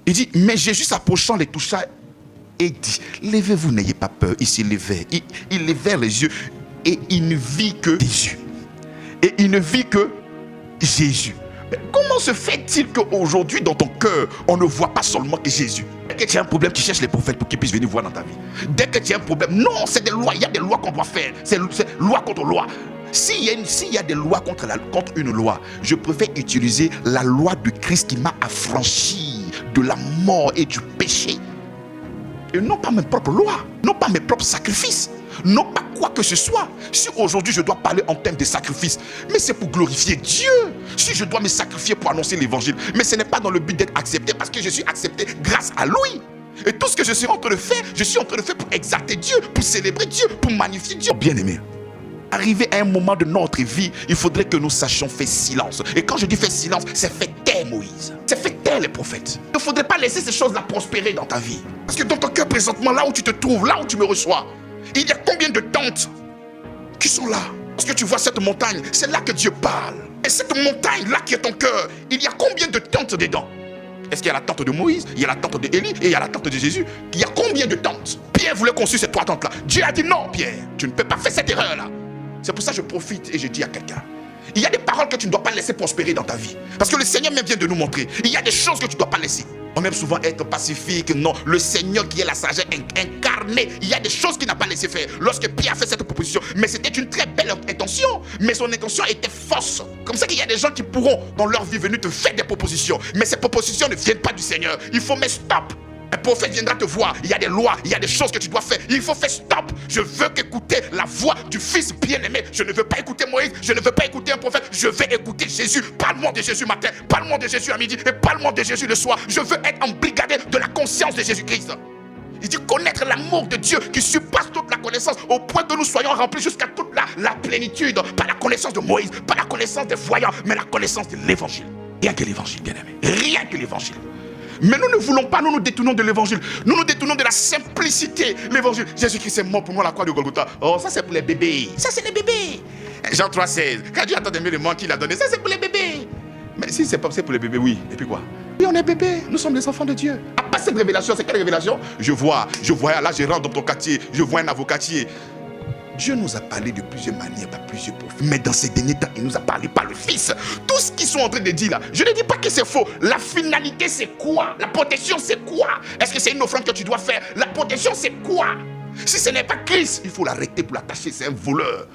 Il dit, mais Jésus s'approchant les toucha et dit, levez-vous, n'ayez pas peur. Il s'est levé, il levait les yeux et il ne vit que Jésus. Et il ne vit que Jésus. Mais comment se fait-il qu'aujourd'hui, dans ton cœur, on ne voit pas seulement que Jésus? Dès que tu as un problème, tu cherches les prophètes pour qu'ils puissent venir voir dans ta vie. Dès que tu as un problème, non, c'est des lois. Il y a des lois qu'on doit faire. C'est loi contre loi. S'il y a des lois contre une loi, je préfère utiliser la loi de Christ qui m'a affranchi de la mort et du péché. Et non pas mes propres lois, non pas mes propres sacrifices, non pas quoi que ce soit. Si aujourd'hui je dois parler en termes de sacrifice, mais c'est pour glorifier Dieu. Si je dois me sacrifier pour annoncer l'évangile, mais ce n'est pas dans le but d'être accepté, parce que je suis accepté grâce à lui. Et tout ce que je suis en train de faire, je suis en train de faire pour exalter Dieu, pour célébrer Dieu, pour magnifier Dieu. Bien-aimé, arrivé à un moment de notre vie, il faudrait que nous sachions faire silence. Et quand je dis faire silence, c'est faire taire Moïse. C'est faire taire les prophètes. Il ne faudrait pas laisser ces choses-là prospérer dans ta vie. Parce que dans ton cœur présentement, là où tu te trouves, là où tu me reçois, il y a combien de tentes qui sont là? Parce que tu vois cette montagne, c'est là que Dieu parle. Et cette montagne-là qui est ton cœur, il y a combien de tentes dedans? Est-ce qu'il y a la tente de Moïse, il y a la tente d'Élie et il y a la tente de Jésus? Il y a combien de tentes? Pierre voulait construire ces 3 tentes-là. Dieu a dit non, Pierre, tu ne peux pas faire cette erreur-là. C'est pour ça que je profite et je dis à quelqu'un, il y a des paroles que tu ne dois pas laisser prospérer dans ta vie. Parce que le Seigneur même vient de nous montrer. Il y a des choses que tu ne dois pas laisser. On aime souvent être pacifique. Non, le Seigneur qui est la sagesse incarnée, il y a des choses qu'il n'a pas laissé faire. Lorsque Pierre a fait cette proposition, mais c'était une très belle intention. Mais son intention était fausse. Comme ça qu'il y a des gens qui pourront, dans leur vie, venir te faire des propositions. Mais ces propositions ne viennent pas du Seigneur. Il faut mettre stop. Un prophète viendra te voir, il y a des lois, il y a des choses que tu dois faire. Il faut faire stop. Je veux écouter la voix du Fils bien-aimé. Je ne veux pas écouter Moïse, je ne veux pas écouter un prophète. Je veux écouter Jésus. Parle-moi de Jésus matin, parle-moi de Jésus à midi et parle-moi de Jésus le soir. Je veux être embrigadé de la conscience de Jésus-Christ. Il dit connaître l'amour de Dieu qui surpasse toute la connaissance au point que nous soyons remplis jusqu'à toute la plénitude. Pas la connaissance de Moïse, pas la connaissance des voyants, mais la connaissance de l'évangile. Rien que l'évangile, bien-aimé. Rien que l'évangile. Mais nous ne voulons pas, nous nous détournons de l'évangile. Nous nous détournons de la simplicité. L'évangile, Jésus-Christ est mort pour nous à la croix de Golgotha. Oh, ça c'est pour les bébés. Ça c'est les bébés. Jean 3,16. Quand Dieu attend d'aimer le monde qu'il a donné, ça c'est pour les bébés. Mais si c'est pas pour les bébés, oui. Et puis quoi? Oui, on est bébés. Nous sommes des enfants de Dieu. À part cette révélation, c'est quelle révélation? Je vois, là je rentre dans ton quartier, je vois un avocatier. Dieu nous a parlé de plusieurs manières, par plusieurs profils. Mais dans ces derniers temps, il nous a parlé par le Fils. Tout ce qu'ils sont en train de dire là, je ne dis pas que c'est faux. La finalité, c'est quoi? La protection, c'est quoi? Est-ce que c'est une offrande que tu dois faire? La protection, c'est quoi? Si ce n'est pas Christ, il faut l'arrêter pour l'attacher. C'est un voleur.